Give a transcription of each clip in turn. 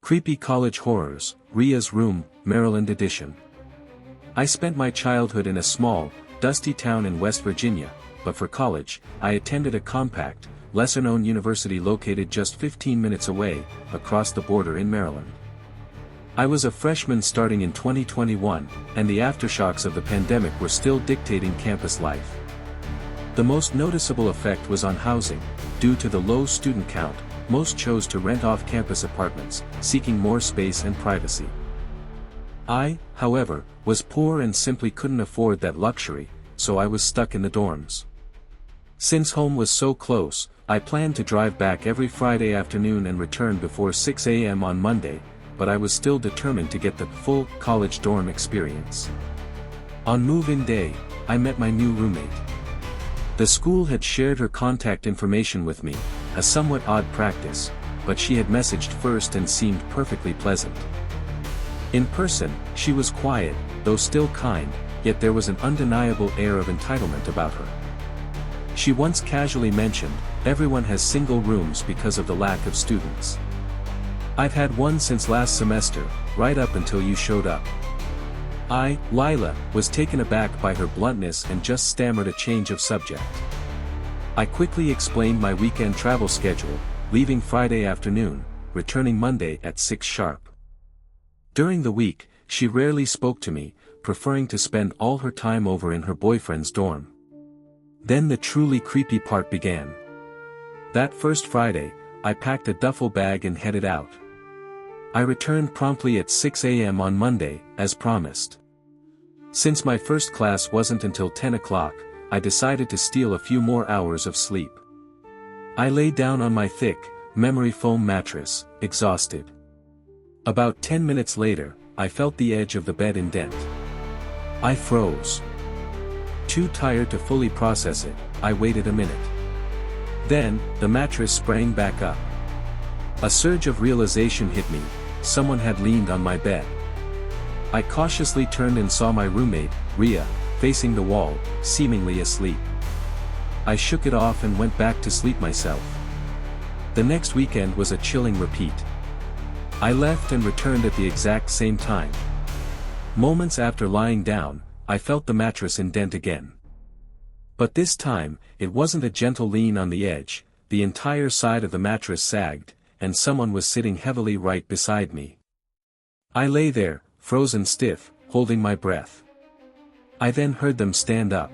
Creepy College Horrors, Ria's Room, Maryland Edition. I spent my childhood in a small, dusty town in West Virginia, but for college, I attended a compact, lesser-known university located just 15 minutes away, across the border in Maryland. I was a freshman starting in 2021, and the aftershocks of the pandemic were still dictating campus life. The most noticeable effect was on housing. Due to the low student count, most chose to rent off-campus apartments, seeking more space and privacy. I, however, was poor and simply couldn't afford that luxury, so I was stuck in the dorms. Since home was so close, I planned to drive back every Friday afternoon and return before 6 a.m. on Monday, but I was still determined to get the full college dorm experience. On move-in day, I met my new roommate. The school had shared her contact information with me, a somewhat odd practice, but she had messaged first and seemed perfectly pleasant. In person, she was quiet, though still kind, yet there was an undeniable air of entitlement about her. She once casually mentioned, "Everyone has single rooms because of the lack of students. I've had one since last semester, right up until you showed up." I, Lila, was taken aback by her bluntness and just stammered a change of subject. I quickly explained my weekend travel schedule, leaving Friday afternoon, returning Monday at 6 sharp. During the week, she rarely spoke to me, preferring to spend all her time over in her boyfriend's dorm. Then the truly creepy part began. That first Friday, I packed a duffel bag and headed out. I returned promptly at 6 a.m. on Monday, as promised. Since my first class wasn't until 10 o'clock, I decided to steal a few more hours of sleep. I lay down on my thick, memory foam mattress, exhausted. About 10 minutes later, I felt the edge of the bed indent. I froze. Too tired to fully process it, I waited a minute. Then, the mattress sprang back up. A surge of realization hit me. Someone had leaned on my bed. I cautiously turned and saw my roommate, Ria, facing the wall, seemingly asleep. I shook it off and went back to sleep myself. The next weekend was a chilling repeat. I left and returned at the exact same time. Moments after lying down, I felt the mattress indent again. But this time, it wasn't a gentle lean on the edge, the entire side of the mattress sagged, and someone was sitting heavily right beside me. I lay there, frozen stiff, holding my breath. I then heard them stand up.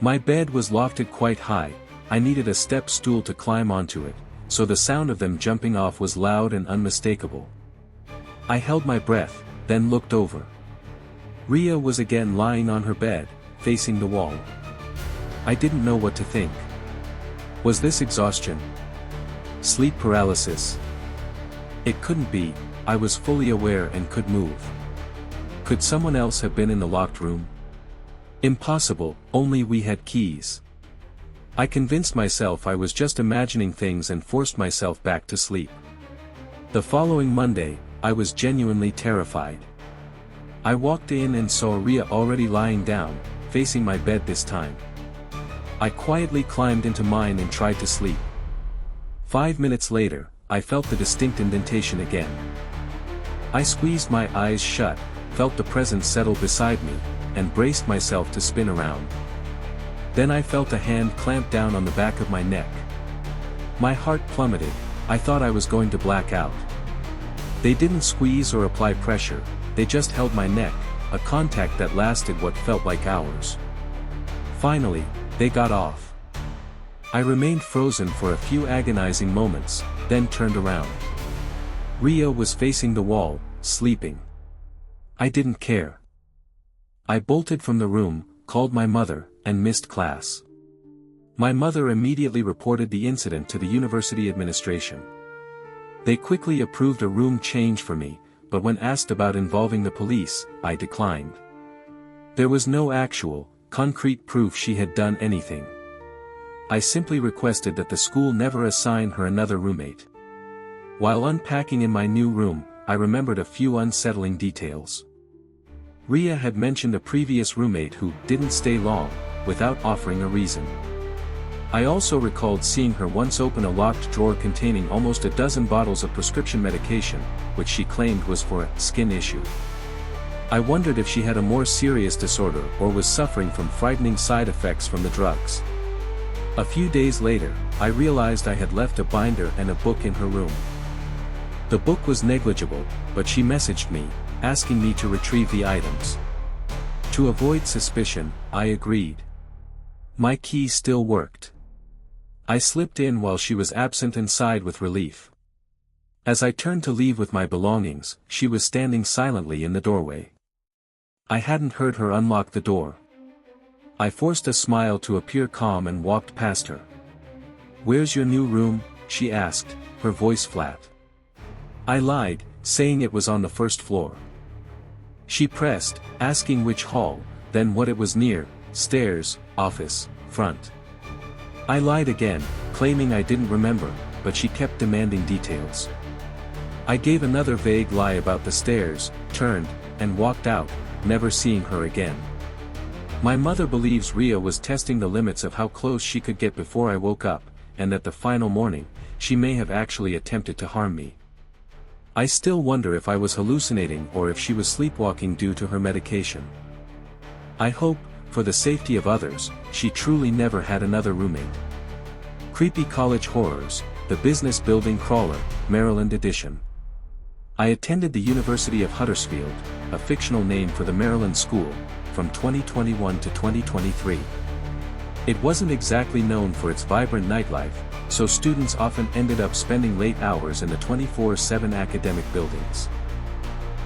My bed was lofted quite high, I needed a step stool to climb onto it, so the sound of them jumping off was loud and unmistakable. I held my breath, then looked over. Ria was again lying on her bed, facing the wall. I didn't know what to think. Was this exhaustion? Sleep paralysis? It couldn't be, I was fully aware and could move. Could someone else have been in the locked room? Impossible, only we had keys. I convinced myself I was just imagining things and forced myself back to sleep. The following Monday, I was genuinely terrified. I walked in and saw Ria already lying down, facing my bed this time. I quietly climbed into mine and tried to sleep. 5 minutes later, I felt the distinct indentation again. I squeezed my eyes shut, felt the presence settle beside me, and braced myself to spin around. Then I felt a hand clamp down on the back of my neck. My heart plummeted, I thought I was going to black out. They didn't squeeze or apply pressure, they just held my neck, a contact that lasted what felt like hours. Finally, they got off. I remained frozen for a few agonizing moments, then turned around. Ria was facing the wall, sleeping. I didn't care. I bolted from the room, called my mother, and missed class. My mother immediately reported the incident to the university administration. They quickly approved a room change for me, but when asked about involving the police, I declined. There was no actual, concrete proof she had done anything. I simply requested that the school never assign her another roommate. While unpacking in my new room, I remembered a few unsettling details. Ria had mentioned a previous roommate who didn't stay long, without offering a reason. I also recalled seeing her once open a locked drawer containing almost a dozen bottles of prescription medication, which she claimed was for a skin issue. I wondered if she had a more serious disorder or was suffering from frightening side effects from the drugs. A few days later, I realized I had left a binder and a book in her room. The book was negligible, but she messaged me, asking me to retrieve the items. To avoid suspicion, I agreed. My key still worked. I slipped in while she was absent and sighed with relief. As I turned to leave with my belongings, she was standing silently in the doorway. I hadn't heard her unlock the door. I forced a smile to appear calm and walked past her. "Where's your new room?" she asked, her voice flat. I lied, saying it was on the first floor. She pressed, asking which hall, then what it was near, stairs, office, front. I lied again, claiming I didn't remember, but she kept demanding details. I gave another vague lie about the stairs, turned, and walked out, never seeing her again. My mother believes Ria was testing the limits of how close she could get before I woke up, and that the final morning, she may have actually attempted to harm me. I still wonder if I was hallucinating or if she was sleepwalking due to her medication. I hope, for the safety of others, she truly never had another roommate. Creepy College Horrors, The Business Building Crawler, Maryland Edition. I attended the University of Huddersfield, a fictional name for the Maryland School, from 2021 to 2023. It wasn't exactly known for its vibrant nightlife, so students often ended up spending late hours in the 24/7 academic buildings.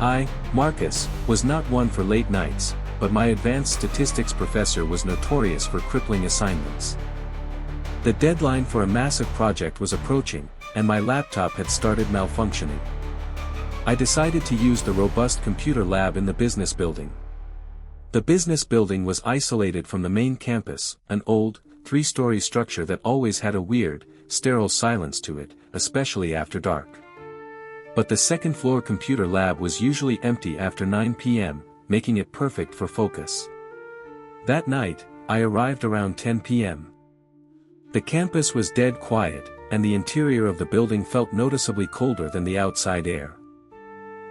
I, Marcus, was not one for late nights, but my advanced statistics professor was notorious for crippling assignments. The deadline for a massive project was approaching, and my laptop had started malfunctioning. I decided to use the robust computer lab in the business building. The business building was isolated from the main campus, an old, three-story structure that always had a weird, sterile silence to it, especially after dark. But the second-floor computer lab was usually empty after 9 p.m., making it perfect for focus. That night, I arrived around 10 p.m. The campus was dead quiet, and the interior of the building felt noticeably colder than the outside air.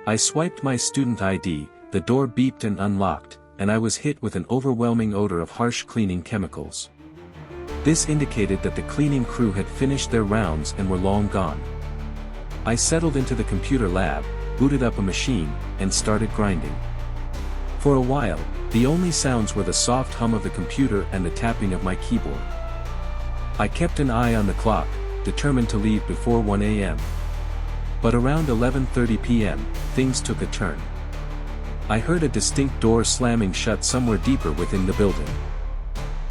I swiped my student ID, the door beeped and unlocked, and I was hit with an overwhelming odor of harsh cleaning chemicals. This indicated that the cleaning crew had finished their rounds and were long gone. I settled into the computer lab, booted up a machine, and started grinding. For a while, the only sounds were the soft hum of the computer and the tapping of my keyboard. I kept an eye on the clock, determined to leave before 1 a.m. But around 11:30 p.m., things took a turn. I heard a distinct door slamming shut somewhere deeper within the building.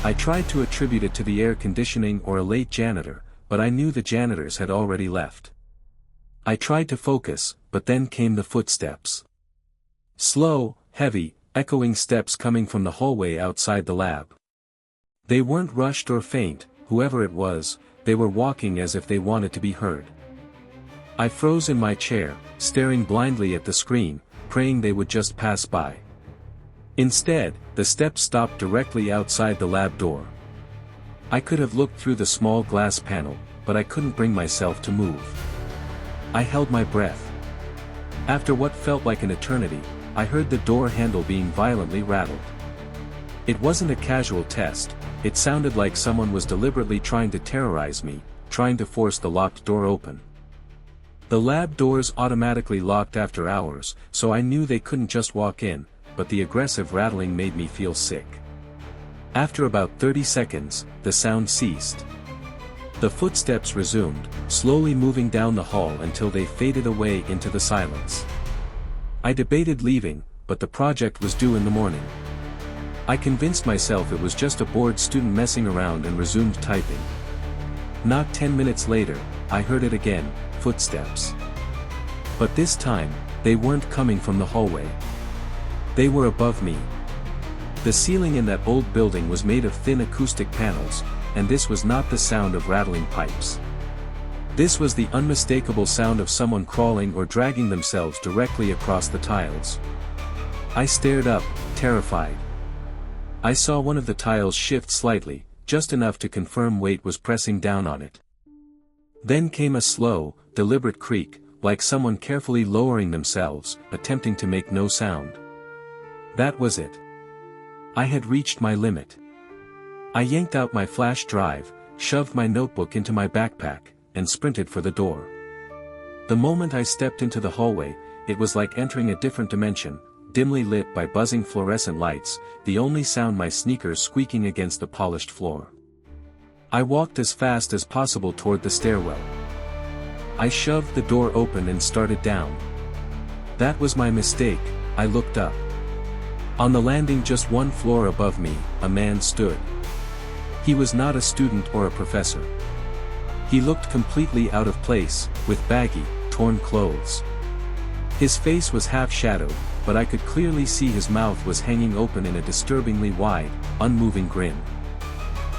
I tried to attribute it to the air conditioning or a late janitor, but I knew the janitors had already left. I tried to focus, but then came the footsteps. Slow, heavy, echoing steps coming from the hallway outside the lab. They weren't rushed or faint, whoever it was, they were walking as if they wanted to be heard. I froze in my chair, staring blindly at the screen, praying they would just pass by. Instead, the steps stopped directly outside the lab door. I could have looked through the small glass panel, but I couldn't bring myself to move. I held my breath. After what felt like an eternity, I heard the door handle being violently rattled. It wasn't a casual test, it sounded like someone was deliberately trying to terrorize me, trying to force the locked door open. The lab doors automatically locked after hours, so I knew they couldn't just walk in, but the aggressive rattling made me feel sick. After about 30 seconds, the sound ceased. The footsteps resumed, slowly moving down the hall until they faded away into the silence. I debated leaving, but the project was due in the morning. I convinced myself it was just a bored student messing around and resumed typing. Not 10 minutes later, I heard it again, footsteps. But this time, they weren't coming from the hallway. They were above me. The ceiling in that old building was made of thin acoustic panels, and this was not the sound of rattling pipes. This was the unmistakable sound of someone crawling or dragging themselves directly across the tiles. I stared up, terrified. I saw one of the tiles shift slightly, just enough to confirm weight was pressing down on it. Then came a slow, deliberate creak, like someone carefully lowering themselves, attempting to make no sound. That was it. I had reached my limit. I yanked out my flash drive, shoved my notebook into my backpack, and sprinted for the door. The moment I stepped into the hallway, it was like entering a different dimension, dimly lit by buzzing fluorescent lights, the only sound my sneakers squeaking against the polished floor. I walked as fast as possible toward the stairwell. I shoved the door open and started down. That was my mistake. I looked up. On the landing just one floor above me, a man stood. He was not a student or a professor. He looked completely out of place, with baggy, torn clothes. His face was half-shadowed, but I could clearly see his mouth was hanging open in a disturbingly wide, unmoving grin.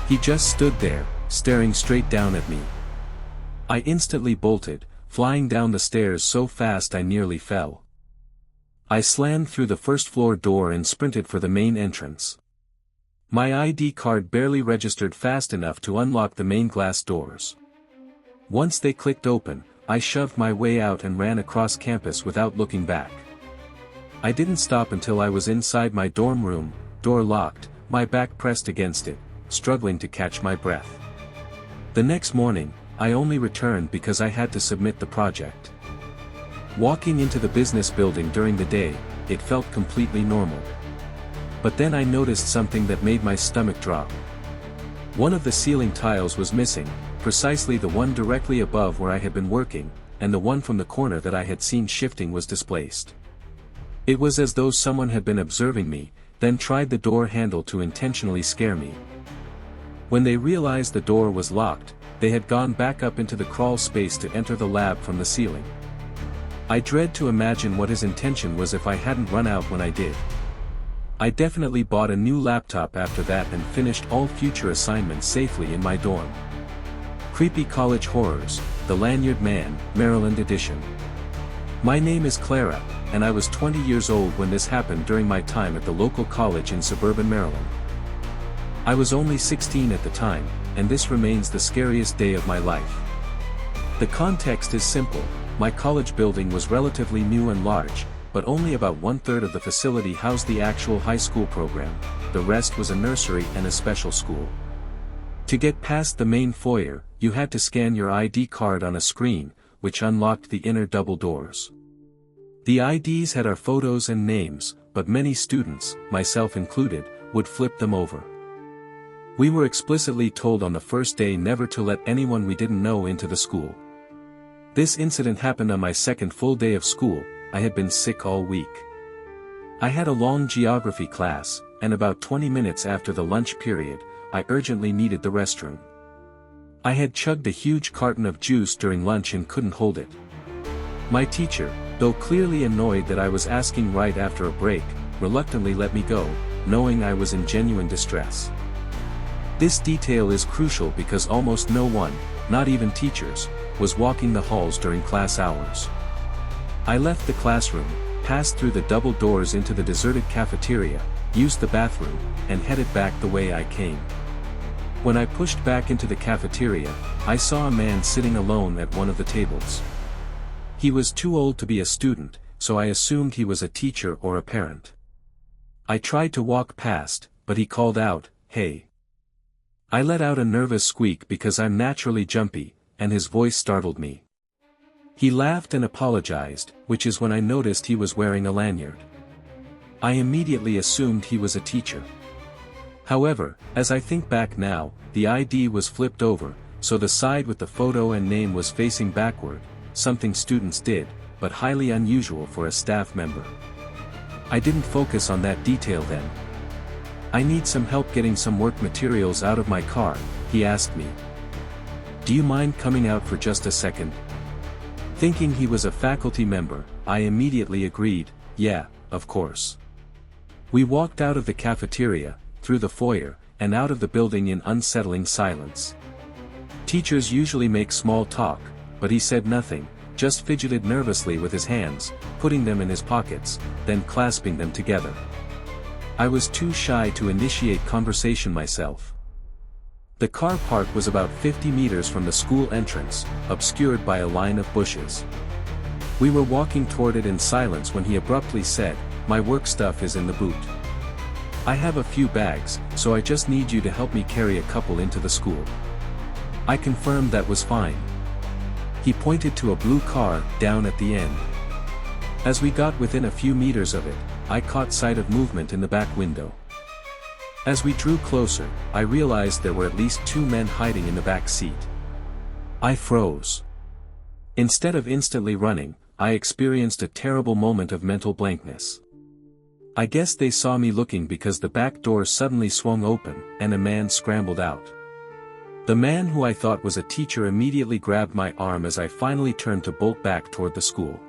He just stood there, staring straight down at me. I instantly bolted, flying down the stairs so fast I nearly fell. I slammed through the first-floor door and sprinted for the main entrance. My ID card barely registered fast enough to unlock the main glass doors. Once they clicked open, I shoved my way out and ran across campus without looking back. I didn't stop until I was inside my dorm room, door locked, my back pressed against it, struggling to catch my breath. The next morning, I only returned because I had to submit the project. Walking into the business building during the day, it felt completely normal. But then I noticed something that made my stomach drop. One of the ceiling tiles was missing, precisely the one directly above where I had been working, and the one from the corner that I had seen shifting was displaced. It was as though someone had been observing me, then tried the door handle to intentionally scare me. When they realized the door was locked, they had gone back up into the crawl space to enter the lab from the ceiling. I dread to imagine what his intention was if I hadn't run out when I did. I definitely bought a new laptop after that and finished all future assignments safely in my dorm. Creepy College Horrors, The Lanyard Man, Maryland Edition. My name is Clara, and I was 20 years old when this happened during my time at the local college in suburban Maryland. I was only 16 at the time, and this remains the scariest day of my life. The context is simple. My college building was relatively new and large, but only about 1/3 of the facility housed the actual high school program, the rest was a nursery and a special school. To get past the main foyer, you had to scan your ID card on a screen, which unlocked the inner double doors. The IDs had our photos and names, but many students, myself included, would flip them over. We were explicitly told on the first day never to let anyone we didn't know into the school. This incident happened on my second full day of school. I had been sick all week. I had a long geography class, and about 20 minutes after the lunch period, I urgently needed the restroom. I had chugged a huge carton of juice during lunch and couldn't hold it. My teacher, though clearly annoyed that I was asking right after a break, reluctantly let me go, knowing I was in genuine distress. This detail is crucial because almost no one, not even teachers, was walking the halls during class hours. I left the classroom, passed through the double doors into the deserted cafeteria, used the bathroom, and headed back the way I came. When I pushed back into the cafeteria, I saw a man sitting alone at one of the tables. He was too old to be a student, so I assumed he was a teacher or a parent. I tried to walk past, but he called out, "Hey." I let out a nervous squeak because I'm naturally jumpy, and his voice startled me. He laughed and apologized, which is when I noticed he was wearing a lanyard. I immediately assumed he was a teacher. However, as I think back now, the ID was flipped over, so the side with the photo and name was facing backward, something students did, but highly unusual for a staff member. I didn't focus on that detail then. "I need some help getting some work materials out of my car," he asked me. "Do you mind coming out for just a second?" Thinking he was a faculty member, I immediately agreed, "Yeah, of course." We walked out of the cafeteria, through the foyer, and out of the building in unsettling silence. Teachers usually make small talk, but he said nothing, just fidgeted nervously with his hands, putting them in his pockets, then clasping them together. I was too shy to initiate conversation myself. The car park was about 50 meters from the school entrance, obscured by a line of bushes. We were walking toward it in silence when he abruptly said, "My work stuff is in the boot. I have a few bags, so I just need you to help me carry a couple into the school." I confirmed that was fine. He pointed to a blue car, down at the end. As we got within a few meters of it, I caught sight of movement in the back window. As we drew closer, I realized there were at least 2 men hiding in the back seat. I froze. Instead of instantly running, I experienced a terrible moment of mental blankness. I guess they saw me looking because the back door suddenly swung open, and a man scrambled out. The man who I thought was a teacher immediately grabbed my arm as I finally turned to bolt back toward the school.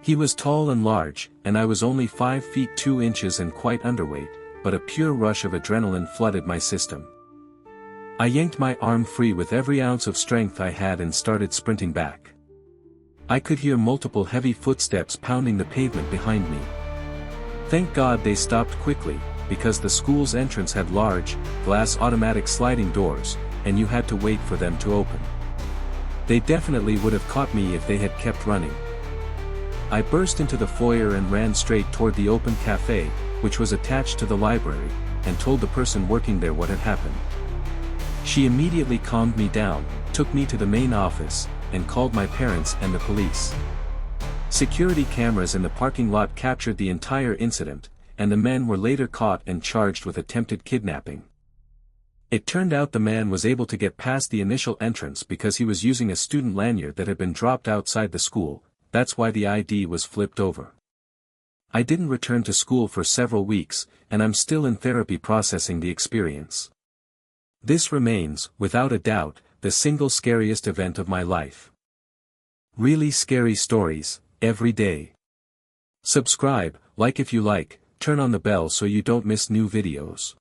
He was tall and large, and I was only 5 feet 2 inches and quite underweight, but a pure rush of adrenaline flooded my system. I yanked my arm free with every ounce of strength I had and started sprinting back. I could hear multiple heavy footsteps pounding the pavement behind me. Thank God they stopped quickly, because the school's entrance had large, glass automatic sliding doors, and you had to wait for them to open. They definitely would have caught me if they had kept running. I burst into the foyer and ran straight toward the open cafe, which was attached to the library, and told the person working there what had happened. She immediately calmed me down, took me to the main office, and called my parents and the police. Security cameras in the parking lot captured the entire incident, and the men were later caught and charged with attempted kidnapping. It turned out the man was able to get past the initial entrance because he was using a student lanyard that had been dropped outside the school. That's why the ID was flipped over. I didn't return to school for several weeks, and I'm still in therapy processing the experience. This remains, without a doubt, the single scariest event of my life. Really scary stories, every day. Subscribe, like if you like, turn on the bell so you don't miss new videos.